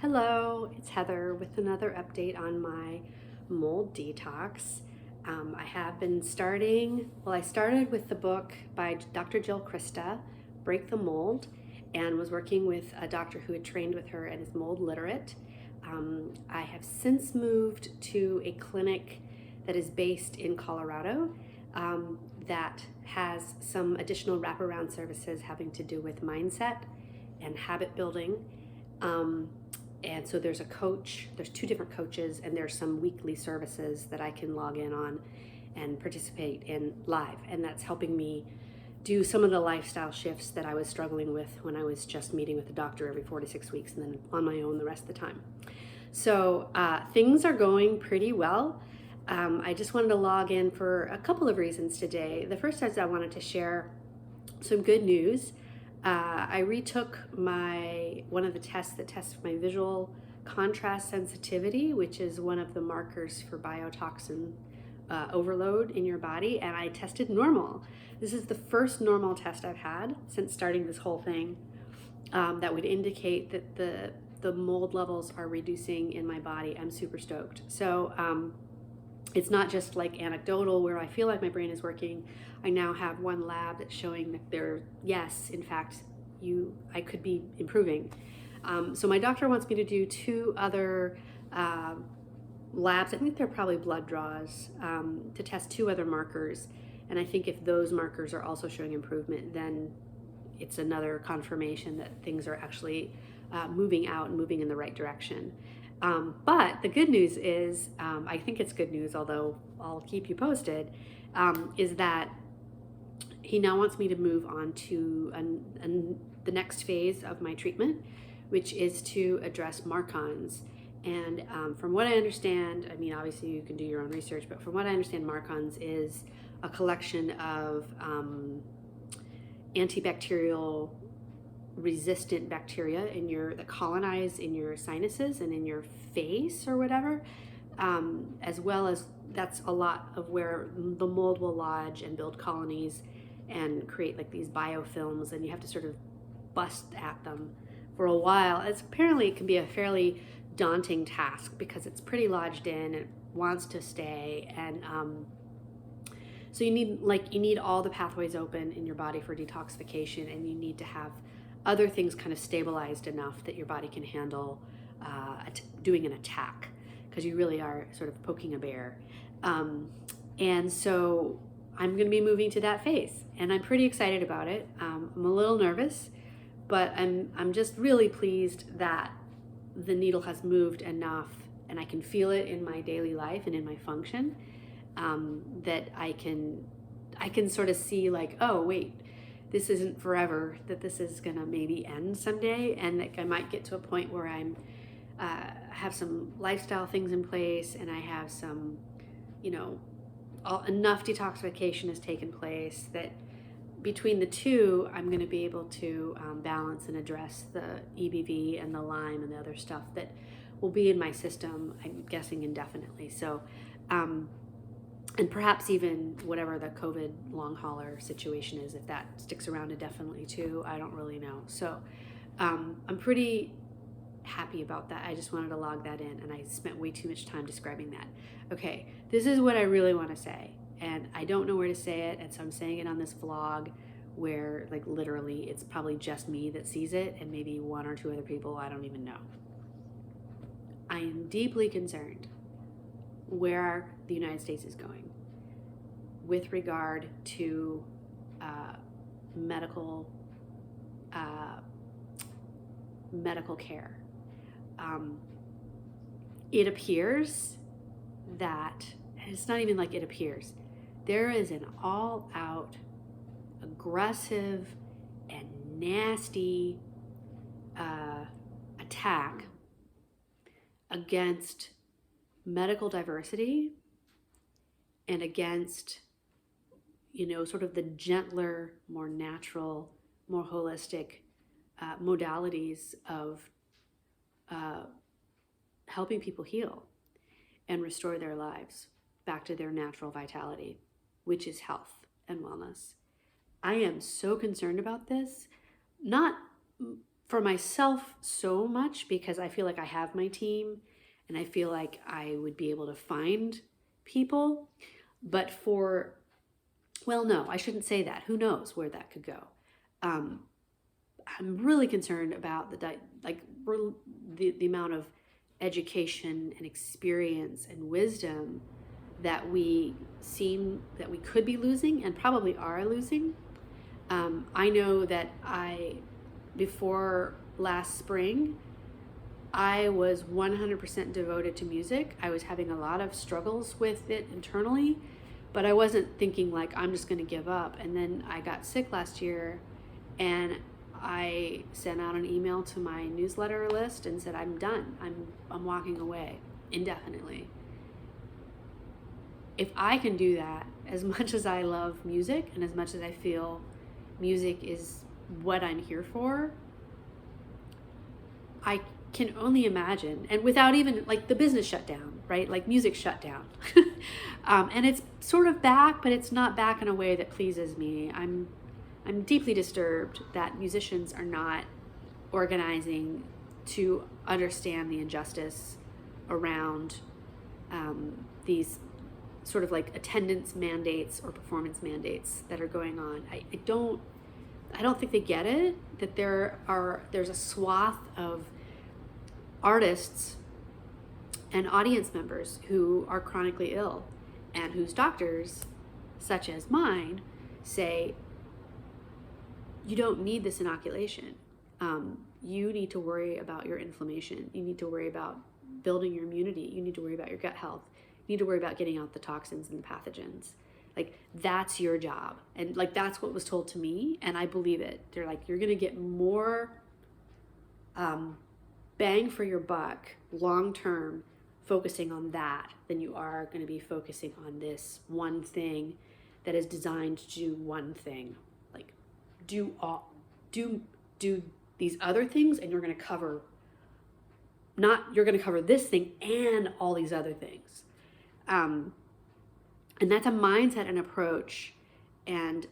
Hello, it's Heather with another update on my mold detox. I have been I started with the book by Dr. Jill Krista, Break the Mold, and was working with a doctor who had trained with her and is mold literate. I have since moved to a clinic that is based in Colorado that has some additional wraparound services having to do with mindset and habit building. Um, and so there's a coach, there's two different coaches, and there's some weekly services that I can log in on and participate in live. And that's helping me do some of the lifestyle shifts that I was struggling with when I was just meeting with the doctor every 4 to 6 weeks and then on my own the rest of the time. So things are going pretty well. I just wanted to log in for a couple of reasons today. The first is I wanted to share some good news. I retook one of the tests that tests my visual contrast sensitivity, which is one of the markers for biotoxin overload in your body, and I tested normal. This is the first normal test I've had since starting this whole thing that would indicate that the mold levels are reducing in my body. I'm super stoked. So it's not just like anecdotal where I feel like my brain is working. I now have one lab that's showing that yes, in fact, I could be improving. So my doctor wants me to do two other labs. I think they're probably blood draws to test two other markers. And I think if those markers are also showing improvement, then it's another confirmation that things are actually moving out and moving in the right direction. But the good news is, I think it's good news, although I'll keep you posted, is that he now wants me to move on to the next phase of my treatment, which is to address Marcons. And from what I understand, I mean, obviously you can do your own research, but from what I understand, Marcons is a collection of antibacterial resistant bacteria that colonize in your sinuses and in your face or whatever, as well as that's a lot of where the mold will lodge and build colonies and create like these biofilms, and you have to sort of bust at them for a while. Apparently it can be a fairly daunting task because it's pretty lodged in, it wants to stay, and so you need all the pathways open in your body for detoxification, and you need to have other things kind of stabilized enough that your body can handle doing an attack, because you really are sort of poking a bear. And so I'm going to be moving to that phase, and I'm pretty excited about it. I'm a little nervous, but I'm just really pleased that the needle has moved enough, and I can feel it in my daily life and in my function, that I can sort of see like, oh wait, this isn't forever, that this is gonna maybe end someday, and that I might get to a point where I'm have some lifestyle things in place, and I have some, enough detoxification has taken place that between the two, I'm going to be able to balance and address the EBV and the Lyme and the other stuff that will be in my system, I'm guessing indefinitely. So, and perhaps even whatever the COVID long hauler situation is, if that sticks around indefinitely too, I don't really know. So I'm pretty happy about that. I just wanted to log that in, and I spent way too much time describing that. Okay, this is what I really want to say, and I don't know where to say it, and so I'm saying it on this vlog where like literally it's probably just me that sees it and maybe one or two other people, I don't even know. I am deeply concerned where the United States is going with regard to medical care. It appears that, and it's not even like it appears, there is an all-out aggressive and nasty attack against medical diversity and against, sort of the gentler, more natural, more holistic modalities of helping people heal and restore their lives back to their natural vitality, which is health and wellness. I am so concerned about this, not for myself so much because I feel like I have my team and I feel like I would be able to find people. But well, no, I shouldn't say that. Who knows where that could go? Um, I'm really concerned about the amount of education and experience and wisdom that we could be losing and probably are losing. I know that before last spring, I was 100% devoted to music. I was having a lot of struggles with it internally, but I wasn't thinking like I'm just going to give up. And then I got sick last year, and I sent out an email to my newsletter list and said, I'm done. I'm walking away indefinitely. If I can do that, as much as I love music and as much as I feel music is what I'm here for, I can only imagine, and without even like the business shut down, right? Like music shut down. And it's sort of back, but it's not back in a way that pleases me. I'm deeply disturbed that musicians are not organizing to understand the injustice around these sort of like attendance mandates or performance mandates that are going on. I don't think they get it, that there's a swath of artists and audience members who are chronically ill and whose doctors, such as mine, say, you don't need this inoculation. You need to worry about your inflammation. You need to worry about building your immunity. You need to worry about your gut health. You need to worry about getting out the toxins and the pathogens. Like, that's your job. And like, that's what was told to me, and I believe it. They're like, you're gonna get more bang for your buck long-term focusing on that than you are gonna be focusing on this one thing that is designed to do one thing. Like, do these other things, and you're gonna cover this thing and all these other things. And that's a mindset and approach, and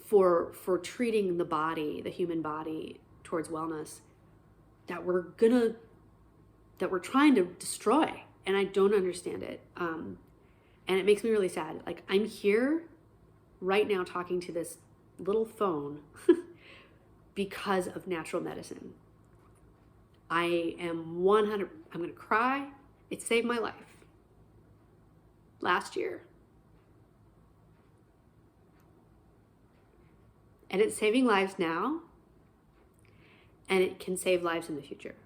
for treating the human body towards wellness, that we're trying to destroy, and I don't understand it. And it makes me really sad. Like, I'm here right now talking to this little phone because of natural medicine. I'm going to cry. It saved my life last year. And it's saving lives now, and it can save lives in the future.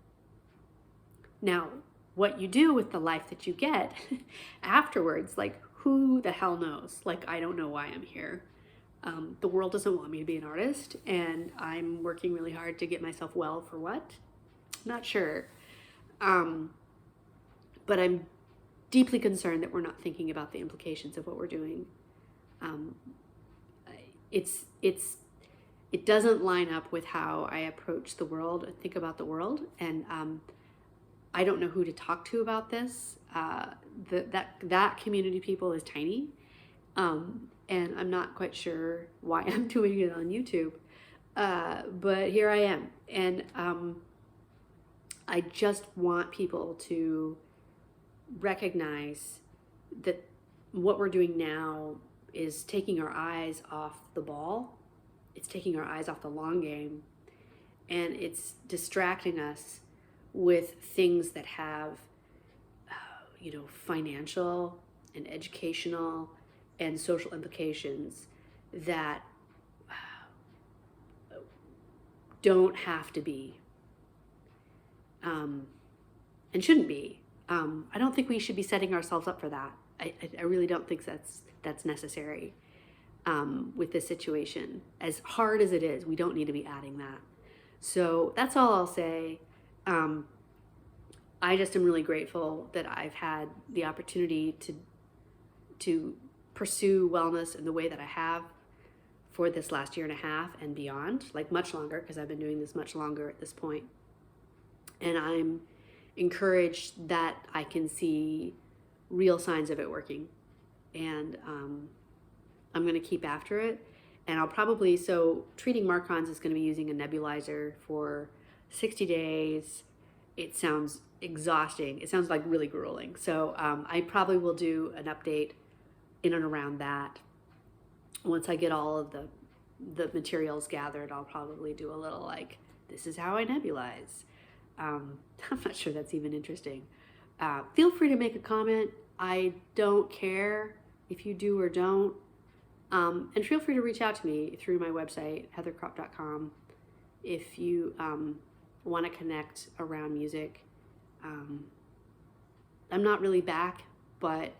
Now, what you do with the life that you get afterwards, like, who the hell knows? Like, I don't know why I'm here. The world doesn't want me to be an artist, and I'm working really hard to get myself well for what? Not sure. But I'm deeply concerned that we're not thinking about the implications of what we're doing. It doesn't line up with how I approach the world, think about the world, and I don't know who to talk to about this. That community people is tiny, and I'm not quite sure why I'm doing it on YouTube, but here I am, and I just want people to recognize that what we're doing now is taking our eyes off the ball. It's taking our eyes off the long game, and it's distracting us with things that have, financial and educational and social implications that don't have to be, and shouldn't be. I don't think we should be setting ourselves up for that. I really don't think that's necessary with this situation. As hard as it is, we don't need to be adding that. So that's all I'll say. I just am really grateful that I've had the opportunity to pursue wellness in the way that I have for this last year and a half and beyond, like much longer, because I've been doing this much longer at this point. And I'm encouraged that I can see real signs of it working. And I'm going to keep after it. And I'll probably, so treating Marcons is going to be using a nebulizer for 60 days. It sounds exhausting. It sounds like really grueling. So I probably will do an update in and around that. Once I get all of the materials gathered, I'll probably do a little like, this is how I nebulize. I'm not sure that's even interesting. Feel free to make a comment. I don't care if you do or don't. And feel free to reach out to me through my website, heatherkrop.com, if you want to connect around music. I'm not really back, but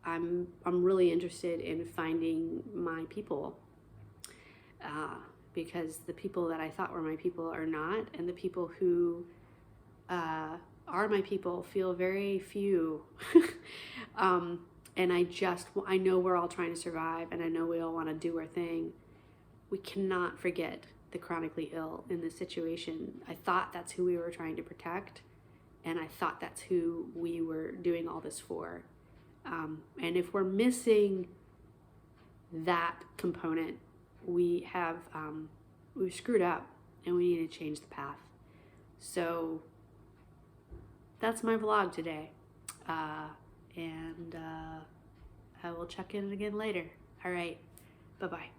I'm really interested in finding my people, because the people that I thought were my people are not, and the people who are my people feel very few. And I know we're all trying to survive, and I know we all want to do our thing. We cannot forget the chronically ill in this situation. I thought that's who we were trying to protect, and I thought that's who we were doing all this for. And if we're missing that component, we've screwed up, and we need to change the path. So that's my vlog today. And I will check in again later. All right. Bye-bye.